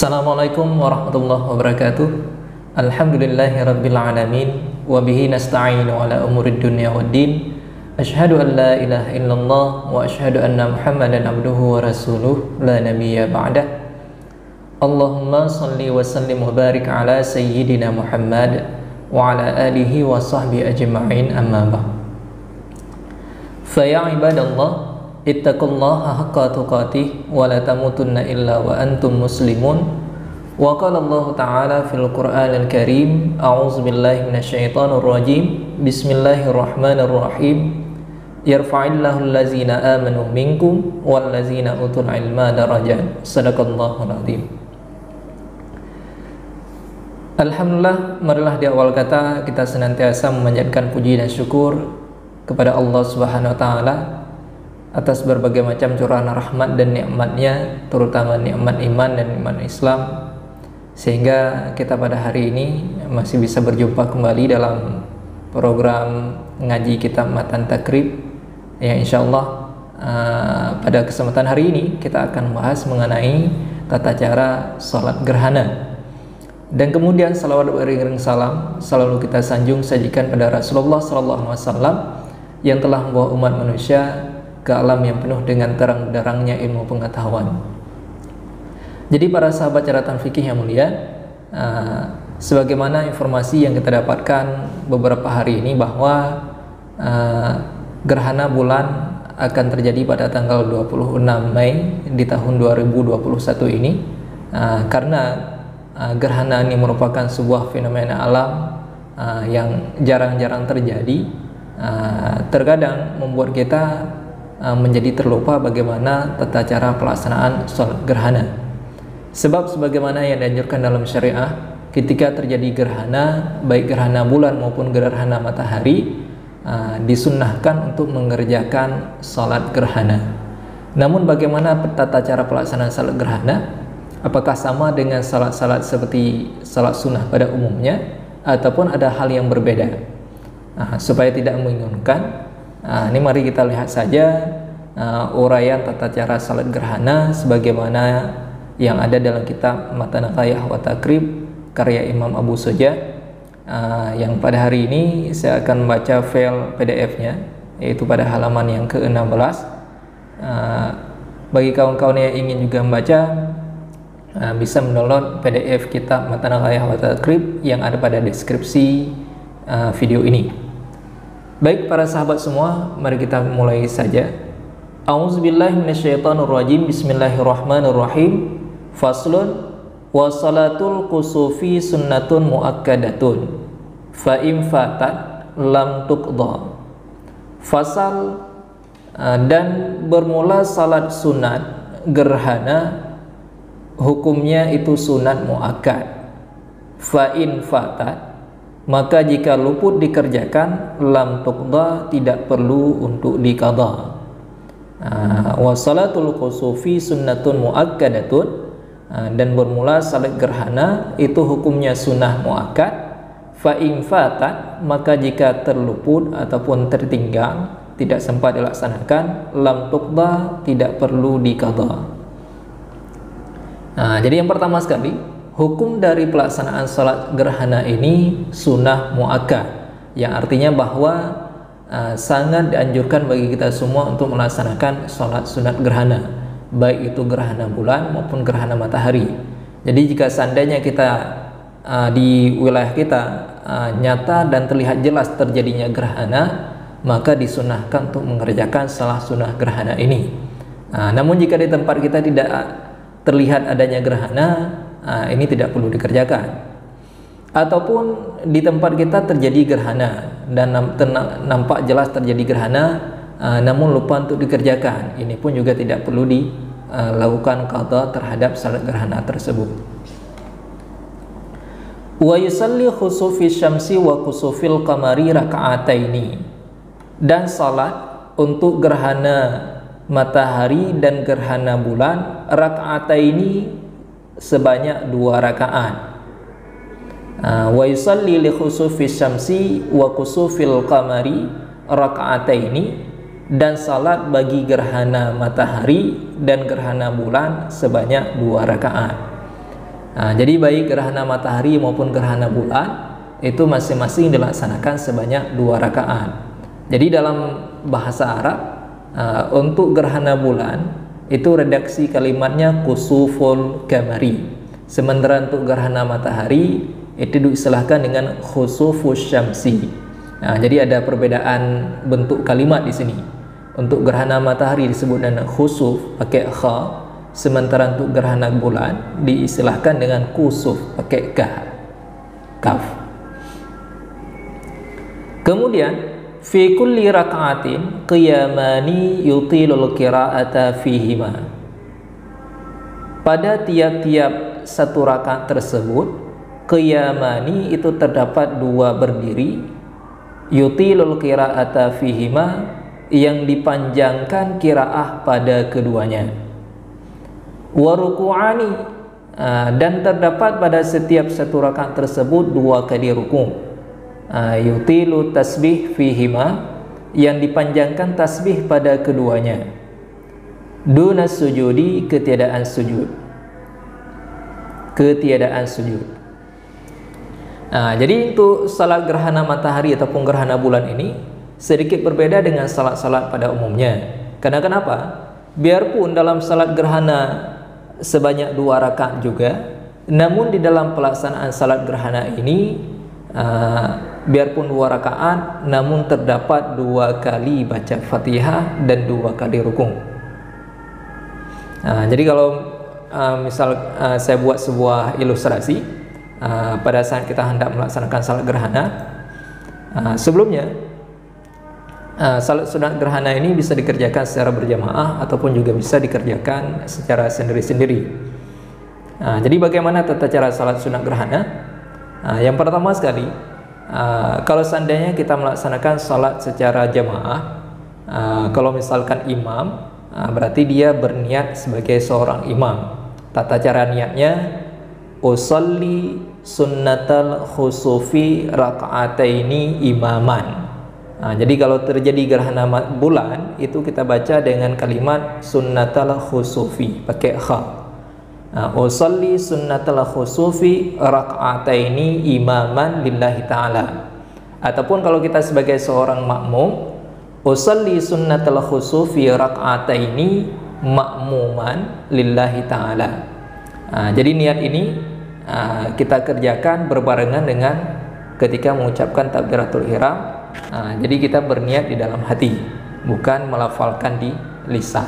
Assalamualaikum warahmatullahi wabarakatuh. Alhamdulillahirabbil alamin wa bihi nasta'inu ala umurid dunya waddin. Asyhadu an la ilaha illallah wa asyhadu anna Muhammadan abduhu wa rasuluh la nabiyya ba'dah. Allahumma shalli wa sallim wa barik ala sayyidina Muhammad wa ala alihi wa sahbihi ajma'in, amma ba'd. Fa ya ibadallah, ittaqullaha haqqa tuqatih wa la tamutunna illa wa antum muslimun. Wa qala Allah ta'ala fil Qur'anil Karim, a'udzu billahi minasyaitonir rajim. Bismillahirrahmanirrahim. Yarfa'illahu allazina amanu minkum wal ladzina utul ilma darajat. Shadaqallahul azim. Alhamdulillah, marilah di awal kata kita senantiasa memanjatkan puji dan syukur kepada Allah Subhanahu wa taala atas berbagai macam curahan rahmat dan nikmatnya, terutama nikmat iman dan nikmat Islam, sehingga kita pada hari ini masih bisa berjumpa kembali dalam program ngaji kitab Matan Takrib yang insyaallah pada kesempatan hari ini kita akan membahas mengenai tata cara sholat gerhana. Dan kemudian salawat beriring salam selalu kita sanjung sajikan pada Rasulullah SAW yang telah membawa umat manusia ke alam yang penuh dengan terang-derangnya ilmu pengetahuan. Jadi para sahabat catatan fikih yang mulia, sebagaimana informasi yang kita dapatkan beberapa hari ini bahwa gerhana bulan akan terjadi pada tanggal 26 Mei di tahun 2021 ini, karena gerhana ini merupakan sebuah fenomena alam yang jarang-jarang terjadi, terkadang membuat kita menjadi terlupa bagaimana tata cara pelaksanaan sholat gerhana. Sebab sebagaimana yang dianjurkan dalam syariah, ketika terjadi gerhana, baik gerhana bulan maupun gerhana matahari, disunnahkan untuk mengerjakan sholat gerhana. Namun bagaimana tata cara pelaksanaan sholat gerhana? Apakah sama dengan salat-salat seperti salat sunnah pada umumnya, ataupun ada hal yang berbeda? Supaya tidak membingungkan, ini mari kita lihat saja uraian tata cara salat gerhana sebagaimana yang ada dalam kitab Matan wa Takrib karya Imam Abu Suja, yang pada hari ini saya akan membaca file PDF-nya, yaitu pada halaman yang ke-16. Bagi kawan-kawan yang ingin juga membaca, bisa mendownload PDF kitab Matan wa Takrib yang ada pada deskripsi video ini. Baik para sahabat semua, mari kita mulai saja. A'udzubillahi minasyaitonirrajim. Bismillahirrahmanirrahim. Faslun wa salatul kusufi sunnatun muakkadatun fa in fatat lam tuqdha. Fasal dan bermula salat sunat gerhana hukumnya itu sunat muakkad. Fa in fatat, maka jika luput dikerjakan, lam tuqda, tidak perlu untuk diqadha. Wa salatul kusufi sunnatun muakkadatun, dan bermula salat gerhana itu hukumnya sunnah muakkad. Fa in fatat, maka jika terluput ataupun tertinggal, tidak sempat dilaksanakan, lam tuqda, tidak perlu diqadha. Jadi yang pertama sekali, hukum dari pelaksanaan salat gerhana ini sunnah muakkad, yang artinya bahwa sangat dianjurkan bagi kita semua untuk melaksanakan salat sunat gerhana, baik itu gerhana bulan maupun gerhana matahari. Jadi jika seandainya kita di wilayah kita nyata dan terlihat jelas terjadinya gerhana, maka disunnahkan untuk mengerjakan salat sunat gerhana ini. Namun jika di tempat kita tidak terlihat adanya gerhana, ini tidak perlu dikerjakan. Ataupun di tempat kita terjadi gerhana dan nampak jelas terjadi gerhana, namun lupa untuk dikerjakan, ini pun juga tidak perlu dilakukan qadha terhadap salat gerhana tersebut. Wa yusalli khusufi syamsi wa khusufil qamari raka'ataini, dan salat untuk gerhana matahari dan gerhana bulan raka'ataini sebanyak 2 rakaat. Wa yusalli li khusufi syamsi wa khusufil qamari raka'ataini, dan salat bagi gerhana matahari dan gerhana bulan sebanyak 2 rakaat. Jadi baik gerhana matahari maupun gerhana bulan itu masing-masing dilaksanakan sebanyak 2 rakaat. Jadi dalam bahasa Arab untuk gerhana bulan itu redaksi kalimatnya kusuful kamari. Sementara untuk gerhana matahari itu diistilahkan dengan khusufus syamsi. Jadi ada perbedaan bentuk kalimat di sini. Untuk gerhana matahari disebut dengan khusuf pakai kha, sementara untuk gerhana bulan diistilahkan dengan kusuf pakai kaf. Kemudian fi kulli raka'atin qiyamani yutilul qira'ata fihima. Pada tiap-tiap satu rakaat tersebut, qiyamani itu terdapat 2 berdiri, yutilul qira'ata fihima, yang dipanjangkan qiraah pada keduanya. Wa ruku'ani, dan terdapat pada setiap satu rakaat tersebut 2 kali ruku'. Yutilu tasbih fihima, yang dipanjangkan tasbih pada keduanya. Duna sujudi, ketiadaan sujud. Jadi untuk salat gerhana matahari ataupun gerhana bulan ini sedikit berbeda dengan salat-salat pada umumnya. Karena kenapa? Biarpun dalam salat gerhana sebanyak 2 rakaat juga, namun di dalam pelaksanaan salat gerhana ini biarpun 2 rakaat, namun terdapat 2 kali baca Fatihah dan 2 kali rukuk. Jadi kalau misal saya buat sebuah ilustrasi pada saat kita hendak melaksanakan salat gerhana, sebelumnya salat sunat gerhana ini bisa dikerjakan secara berjamaah ataupun juga bisa dikerjakan secara sendiri-sendiri. Jadi bagaimana tata cara salat sunat gerhana? Yang pertama sekali, kalau seandainya kita melaksanakan salat secara jamaah, kalau misalkan imam, berarti dia berniat sebagai seorang imam. Tata cara niatnya, usolli sunnatal khusufi raka'ataini imaman. Jadi kalau terjadi gerhana bulan, itu kita baca dengan kalimat sunnatal khusufi pakai kha. Usolli sunnatal khusufi raka'ataini imaman lillahi ta'ala. Ataupun kalau kita sebagai seorang makmum, usolli sunnatal khusufi raka'ataini makmuman lillahi ta'ala. Jadi niat ini kita kerjakan berbarengan dengan ketika mengucapkan takbiratul ihram. Jadi kita berniat di dalam hati, bukan melafalkan di lisan.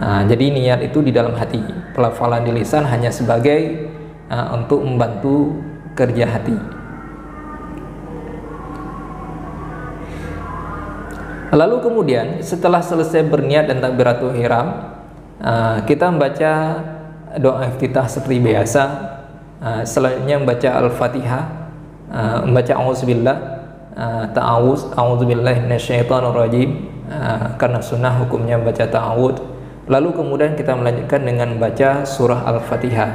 Jadi niat itu di dalam hati, pelafalan di lisan hanya sebagai untuk membantu kerja hati. Lalu kemudian setelah selesai berniat dan takbiratul ihram, kita membaca doa iftitah seperti biasa. Selanjutnya membaca Al-Fatihah, membaca auzubillah, ta'awuz, a'udzubillahi minasyaitonirrajim, karena sunnah hukumnya membaca ta'awud. Lalu kemudian kita melanjutkan dengan membaca surah Al-Fatihah,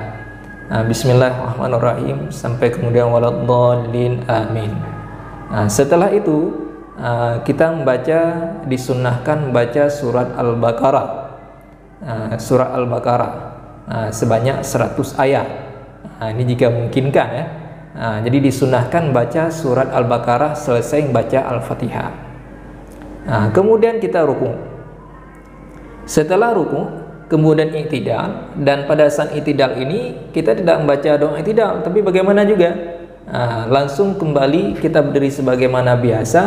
Bismillahirrahmanirrahim, sampai kemudian waladdallin, amin. Setelah itu kita membaca, disunnahkan membaca surat Al-Baqarah, sebanyak 100 ayat. Ini jika memungkinkan ya. Jadi disunnahkan membaca surat Al-Baqarah selesai membaca Al-Fatihah. Kemudian kita ruku. Setelah ruku, kemudian i'tidal, dan pada saat i'tidal ini kita tidak membaca doa i'tidal, tapi bagaimana juga langsung kembali kita berdiri sebagaimana biasa,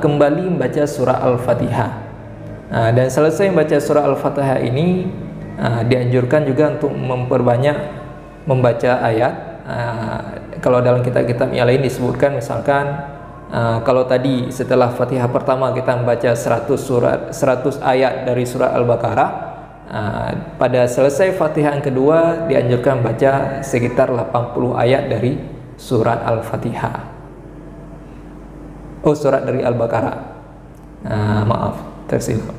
kembali membaca surah Al-Fatihah. Dan selesai membaca surah Al-Fatihah ini dianjurkan juga untuk memperbanyak membaca ayat. Kalau dalam kitab-kitab yang lain disebutkan, misalkan kalau tadi setelah Fatihah pertama kita membaca 100 ayat dari surah Al-Baqarah, pada selesai Fatihah yang kedua dianjurkan membaca sekitar 80 ayat dari surat Al-Fatihah. Surat dari Al-Baqarah. Maaf, tersilap.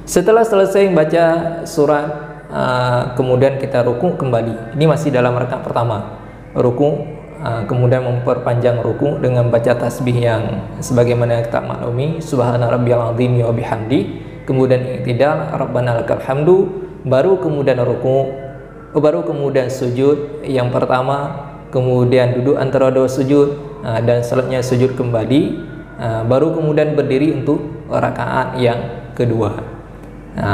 Setelah selesai membaca surat, kemudian kita ruku kembali. Ini masih dalam rakaat pertama. Ruku, kemudian memperpanjang ruku dengan baca tasbih yang sebagaimana kita maklumi, subhana rabbiyal azim wa bihamdi, kemudian i'tidal, rabbana lakal hamdu, baru kemudian ruku, baru kemudian sujud yang pertama, kemudian duduk antara dua sujud, dan selanjutnya sujud kembali, baru kemudian berdiri untuk rakaat yang kedua.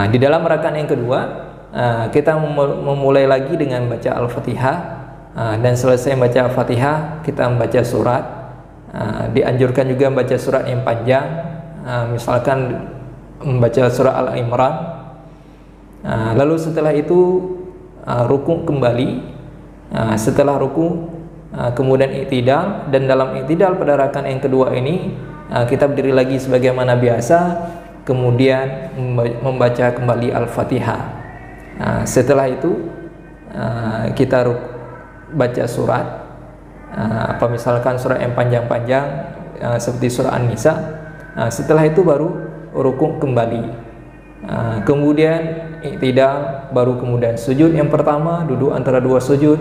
Di dalam rakaat yang kedua, kita memulai lagi dengan baca Al-Fatihah, dan selesai baca Al-Fatihah kita membaca surat. Dianjurkan juga membaca surat yang panjang, misalkan membaca surah Al-Imran. Lalu setelah itu ruku kembali. Setelah ruku kemudian i'tidal, dan dalam i'tidal pada rakaat yang kedua ini kita berdiri lagi sebagaimana biasa, kemudian membaca kembali Al-Fatihah. Setelah itu kita baca surat, apa misalkan surat yang panjang-panjang seperti surah An-Nisa. Setelah itu baru ruku kembali, kemudian i'tidal, baru kemudian sujud yang pertama, duduk antara dua sujud,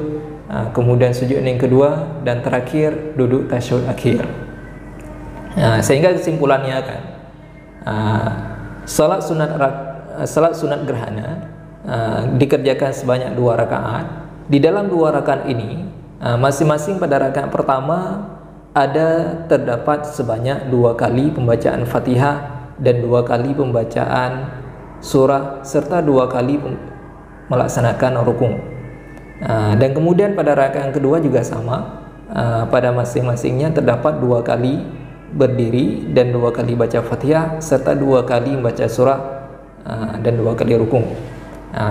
kemudian sujud yang kedua, dan terakhir duduk tasyahud akhir. Sehingga kesimpulannya kan, salat sunat gerhana dikerjakan sebanyak 2 rakaat. Di dalam 2 rakaat ini, masing-masing pada rakaat pertama terdapat sebanyak 2 kali pembacaan Fatihah dan 2 kali pembacaan surah, serta 2 kali melaksanakan rukuk. Dan kemudian pada rakaat yang kedua juga sama, pada masing-masingnya terdapat 2 kali berdiri dan 2 kali baca Fatihah, serta 2 kali membaca surah dan 2 kali rukuk.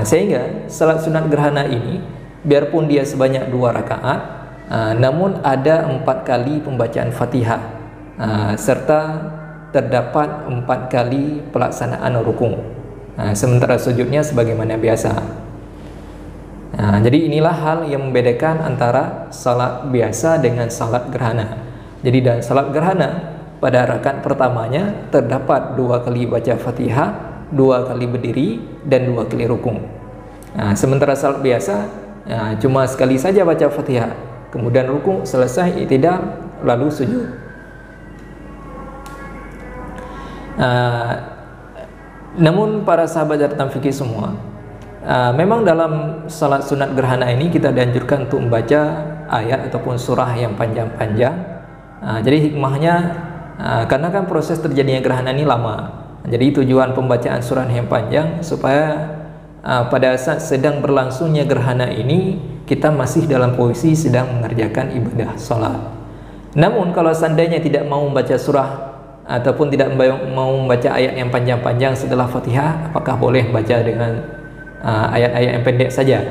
Sehingga salat sunat gerhana ini, biarpun dia sebanyak 2 rakaat, namun ada 4 kali pembacaan Fatihah, serta terdapat 4 kali pelaksanaan rukuk. Sementara sujudnya sebagaimana biasa. Jadi inilah hal yang membedakan antara salat biasa dengan salat gerhana. Jadi dalam salat gerhana, pada rakaat pertamanya terdapat 2 kali baca Fatihah, 2 kali berdiri, dan 2 kali rukuk. Sementara salat biasa cuma sekali saja baca Fatihah, kemudian rukuk, selesai i'tidal, lalu sujud. Namun para sahabat catatan fikih semua, memang dalam salat sunat gerhana ini kita dianjurkan untuk membaca ayat ataupun surah yang panjang-panjang. Jadi hikmahnya, karena kan proses terjadinya gerhana ini lama, jadi tujuan pembacaan surah yang panjang supaya pada saat sedang berlangsungnya gerhana ini kita masih dalam posisi sedang mengerjakan ibadah sholat. Namun kalau seandainya tidak mau membaca surah ataupun tidak mau membaca ayat yang panjang-panjang setelah Fatihah, apakah boleh baca dengan ayat-ayat yang pendek saja?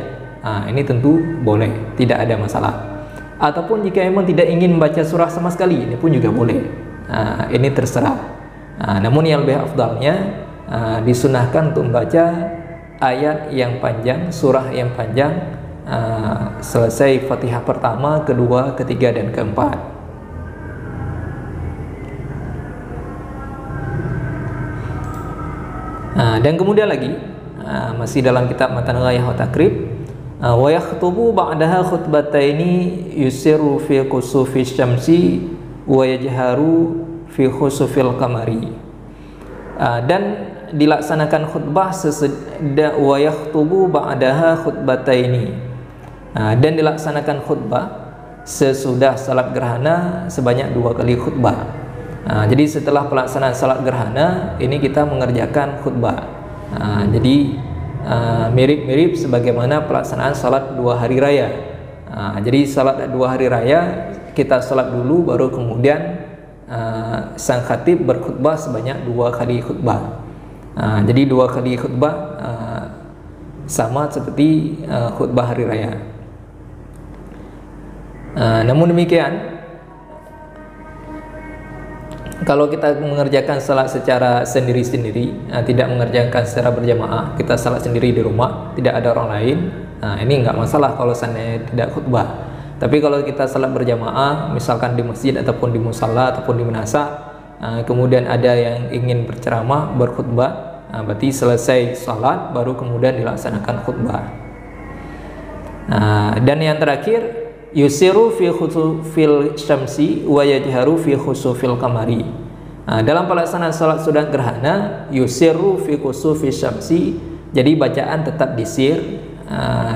Ini tentu boleh, tidak ada masalah. Ataupun jika memang tidak ingin membaca surah sama sekali, ini pun juga boleh. Ini terserah. Namun yang lebih afdalnya disunahkan untuk membaca ayat yang panjang, surah yang panjang, selesai Fatihah pertama, kedua, ketiga, dan keempat. Dan kemudian lagi, masih dalam kitab Matan Ghayah wa Takrib, wa yakhtubu ba'daha khutbataini yusiru fi kusufi syamsi wa yajharu fi khusufil qamari. Dan dilaksanakan khutbah sesudah wa yakhtubu ba'daha khutbataini, dan dilaksanakan khutbah sesudah salat gerhana sebanyak 2 kali khutbah. Jadi setelah pelaksanaan salat gerhana ini kita mengerjakan khutbah. Jadi mirip-mirip sebagaimana pelaksanaan salat 2 hari raya. Jadi salat 2 hari raya kita salat dulu, baru kemudian sang khatib berkhutbah sebanyak 2 kali khutbah. Jadi 2 kali khutbah sama seperti khutbah hari raya. Namun demikian, kalau kita mengerjakan salat secara sendiri-sendiri, tidak mengerjakan secara berjamaah, kita salat sendiri di rumah, tidak ada orang lain, ini nggak masalah kalau seandainya tidak khutbah. Tapi kalau kita salat berjamaah, misalkan di masjid ataupun di musalla ataupun di manasa, kemudian ada yang ingin berceramah, berkhutbah, berarti selesai salat baru kemudian dilaksanakan khutbah. Dan yang terakhir, yusiru fi khusufil syamsi wa yajharu fi khusufil qamari. Dalam pelaksanaan salat sunat gerhana, yusiru fi khusufil syamsi, jadi bacaan tetap disir,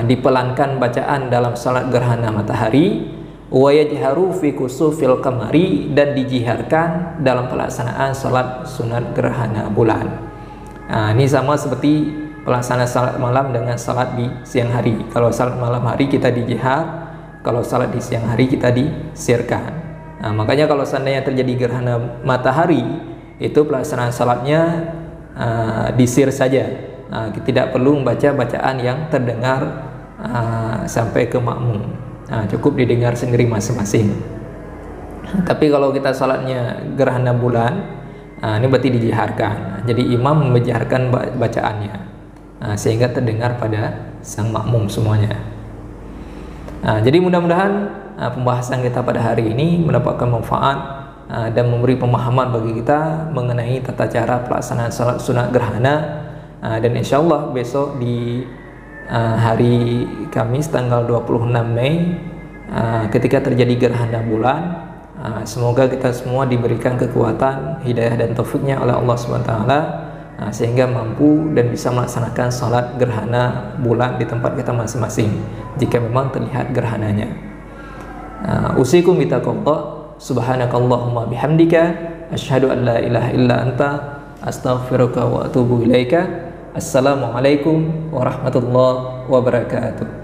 dipelankan bacaan dalam salat gerhana matahari, wa yajharu fi kusufil qamari, dan dijiharkan dalam pelaksanaan salat sunat gerhana bulan. Ini sama seperti pelaksanaan salat malam dengan salat di siang hari. Kalau salat malam hari kita dijihar, kalau salat di siang hari kita disirkan. Makanya kalau seandainya terjadi gerhana matahari, itu pelaksanaan salatnya disir saja. Tidak perlu membaca bacaan yang terdengar sampai ke makmum. Cukup didengar sendiri masing-masing. Tapi kalau kita salatnya gerhana bulan, ini berarti dijiharkan. Jadi imam menjiharkan bacaannya, sehingga terdengar pada sang makmum semuanya. Jadi mudah-mudahan pembahasan kita pada hari ini mendapatkan manfaat dan memberi pemahaman bagi kita mengenai tata cara pelaksanaan salat sunat gerhana. Dan insya Allah besok di hari Kamis tanggal 26 Mei ketika terjadi gerhana bulan, semoga kita semua diberikan kekuatan, hidayah dan taufiknya oleh Allah SWT, sehingga mampu dan bisa melaksanakan salat gerhana bulan di tempat kita masing-masing jika memang terlihat gerhananya. Usikum bitaqwa, subhanakallahumma bihamdika, asyhadu an la ilaha illa anta, astaghfiruka wa atubu ilaika. Assalamualaikum warahmatullahi wabarakatuh.